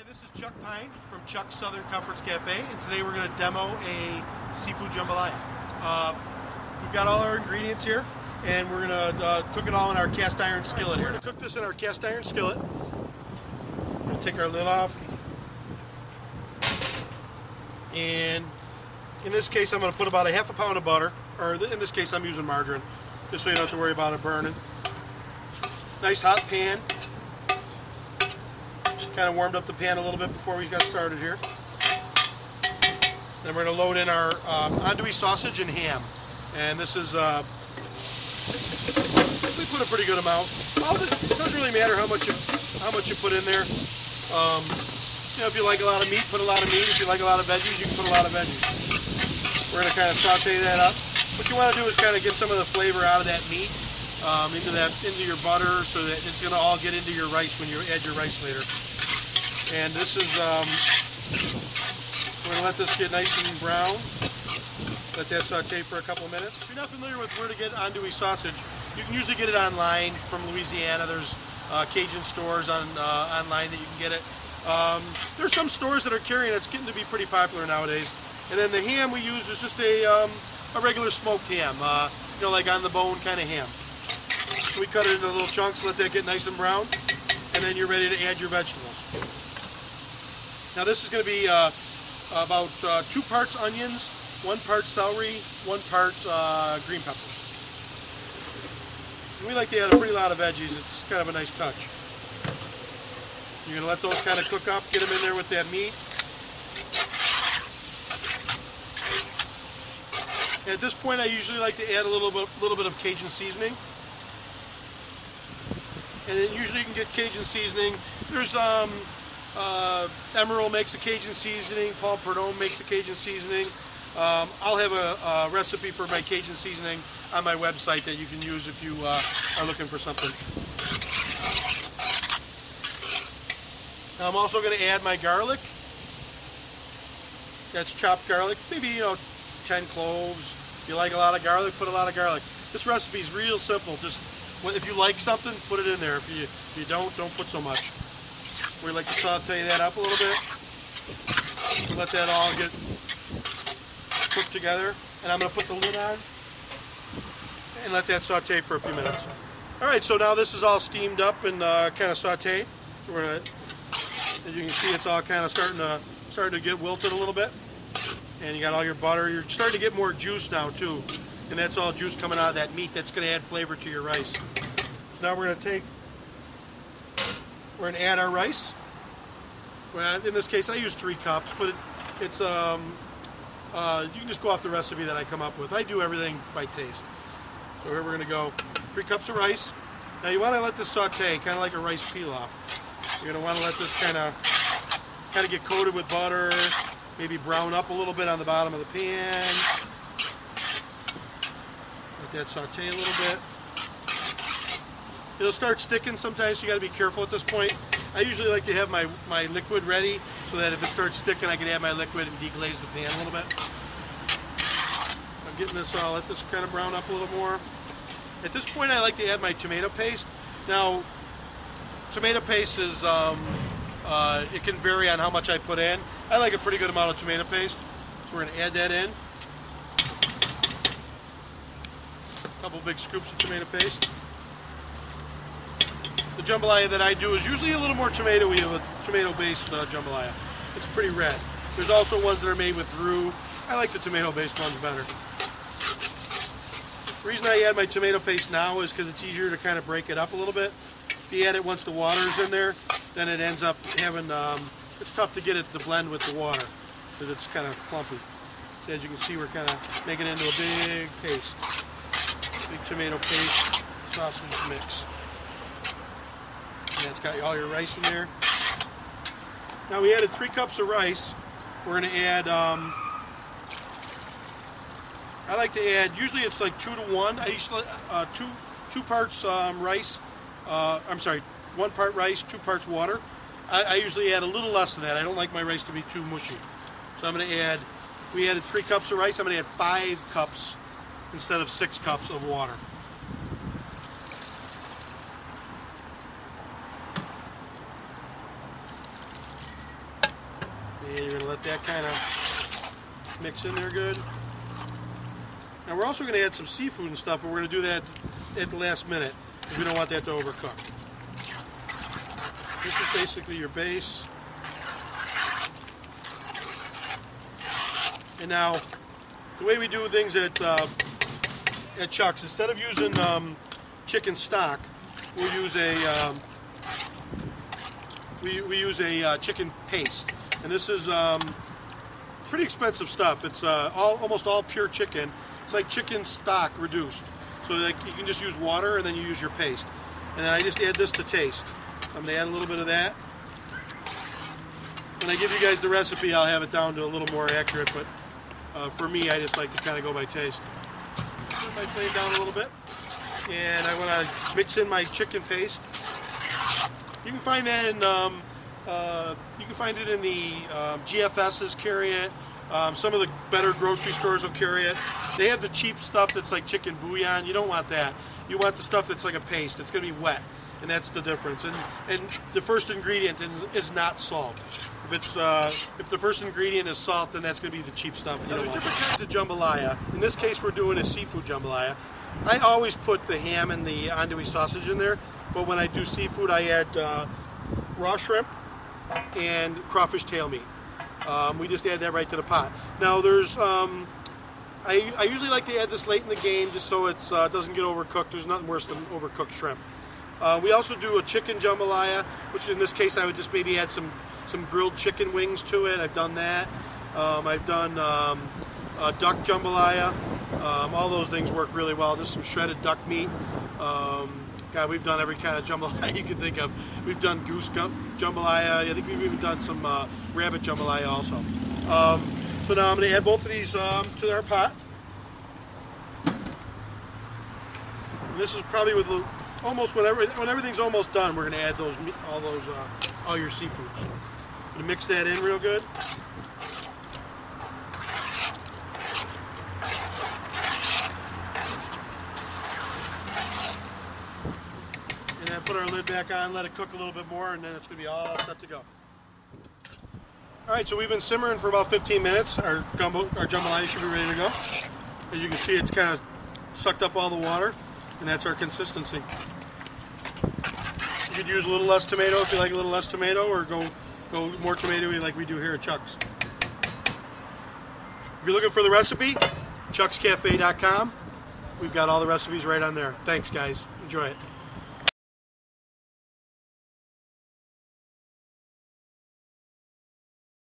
This is Chuck Pine from Chuck's Southern Comforts Cafe, and today we're going to demo a seafood jambalaya. We've got all our ingredients here, and we're going to cook it all in our cast iron skillet here. We're going to cook this in our cast iron skillet. We're going to take our lid off, and in this case I'm going to put about a half a pound of butter, or in this case I'm using margarine, just so you don't have to worry about it burning. Nice hot pan. Kind of warmed up the pan a little bit before we got started here. Then we're going to load in our andouille sausage and ham, and this is we put a pretty good amount. It doesn't really matter how much you put in there. You know, if you like a lot of meat, put a lot of meat. If you like a lot of veggies, you can put a lot of veggies. We're going to kind of saute that up. What you want to do is kind of get some of the flavor out of that meat into your butter, so that it's going to all get into your rice when you add your rice later. And this is, we're going to let this get nice and brown. Let that saute for a couple minutes. If you're not familiar with where to get andouille sausage, you can usually get it online from Louisiana. There's Cajun stores online that you can get it. There's some stores that are carrying it. It's getting to be pretty popular nowadays. And then the ham we use is just a regular smoked ham, you know, like on the bone kind of ham. So we cut it into little chunks, let that get nice and brown, and then you're ready to add your vegetables. Now this is going to be about 2 parts onions, 1 part celery, 1 part green peppers. And we like to add a pretty lot of veggies. It's kind of a nice touch. You're going to let those kind of cook up, get them in there with that meat. And at this point I usually like to add a little bit of Cajun seasoning. And then usually you can get Cajun seasoning. There's Emerald makes a Cajun seasoning. Paul Perdome makes a Cajun seasoning. I'll have a recipe for my Cajun seasoning on my website that you can use if you are looking for something. Now I'm also going to add my garlic. That's chopped garlic. Maybe 10 cloves. If you like a lot of garlic, put a lot of garlic. This recipe is real simple. Just if you like something, put it in there. If you don't put so much. We like to saute that up a little bit. Let that all get cooked together. And I'm going to put the lid on and let that saute for a few minutes. Alright, so now this is all steamed up and kind of sauteed. So we're gonna, as you can see, it's all kind of starting to get wilted a little bit. And you got all your butter. You're starting to get more juice now too. And that's all juice coming out of that meat. That's going to add flavor to your rice. So now we're going to add our rice. In this case, I use 3 cups, but it's you can just go off the recipe that I come up with. I do everything by taste. So here we're going to go 3 cups of rice. Now you want to let this saute, kind of like a rice pilaf. You're going to want to let this kind of get coated with butter, maybe brown up a little bit on the bottom of the pan. Let that saute a little bit. It'll start sticking sometimes, so you got to be careful at this point. I usually like to have my liquid ready so that if it starts sticking, I can add my liquid and deglaze the pan a little bit. I'm getting this all, let this kind of brown up a little more. At this point, I like to add my tomato paste. Now, tomato paste is, it can vary on how much I put in. I like a pretty good amount of tomato paste, so we're going to add that in. A couple big scoops of tomato paste. The jambalaya that I do is usually a little more tomatoey, a tomato-based jambalaya. It's pretty red. There's also ones that are made with roux. I like the tomato-based ones better. The reason I add my tomato paste now is because it's easier to kind of break it up a little bit. If you add it once the water's in there, then it ends up having, it's tough to get it to blend with the water because it's kind of clumpy. So as you can see, we're kind of making it into a big paste. Big tomato paste sausage mix. And it's got all your rice in there. Now we added 3 cups of rice. We're going to add, I like to add, usually it's like 2 to 1. I usually, 2 parts rice, I'm sorry, 1 part rice, 2 parts water. I usually add a little less than that. I don't like my rice to be too mushy. So I'm going to add, we added 3 cups of rice. I'm going to add 5 cups instead of 6 cups of water. And you're going to let that kind of mix in there good. Now we're also going to add some seafood and stuff, but we're going to do that at the last minute because we don't want that to overcook. This is basically your base. And now, the way we do things at Chuck's, instead of using chicken stock, we'll use we use a chicken paste, and this is pretty expensive stuff. It's almost all pure chicken. It's like chicken stock reduced. So like you can just use water and then you use your paste. And then I just add this to taste. I'm going to add a little bit of that. When I give you guys the recipe, I'll have it down to a little more accurate, but for me, I just like to kind of go by taste. Turn my flame down a little bit, and I want to mix in my chicken paste. You can find that in the GFS's carry it. Some of the better grocery stores will carry it. They have the cheap stuff that's like chicken bouillon. You don't want that. You want the stuff that's like a paste. It's going to be wet, and that's the difference. And the first ingredient is not salt. If the first ingredient is salt, then that's going to be the cheap stuff. Now, there's different kinds of jambalaya. In this case, we're doing a seafood jambalaya. I always put the ham and the andouille sausage in there, but when I do seafood, I add raw shrimp and crawfish tail meat. We just add that right to the pot. Now, there's I usually like to add this late in the game just so it doesn't get overcooked. There's nothing worse than overcooked shrimp. We also do a chicken jambalaya, which in this case I would just maybe add some grilled chicken wings to it. I've done that. I've done duck jambalaya. All those things work really well. Just some shredded duck meat. God, we've done every kind of jambalaya you can think of. We've done goose jambalaya. I think we've even done some rabbit jambalaya also. So now I'm going to add both of these to our pot. And this is probably with almost when everything's almost done. We're going to add all your seafoods. I'm going to mix that in real good. And then put our lid back on, let it cook a little bit more, and then it's going to be all set to go. Alright, so we've been simmering for about 15 minutes. Our jambalaya should be ready to go. As you can see, it's kind of sucked up all the water, and that's our consistency. You could use a little less tomato if you like a little less tomato, or go more tomatoey like we do here at Chuck's. If you're looking for the recipe, chuckscafe.com. We've got all the recipes right on there. Thanks, guys. Enjoy it.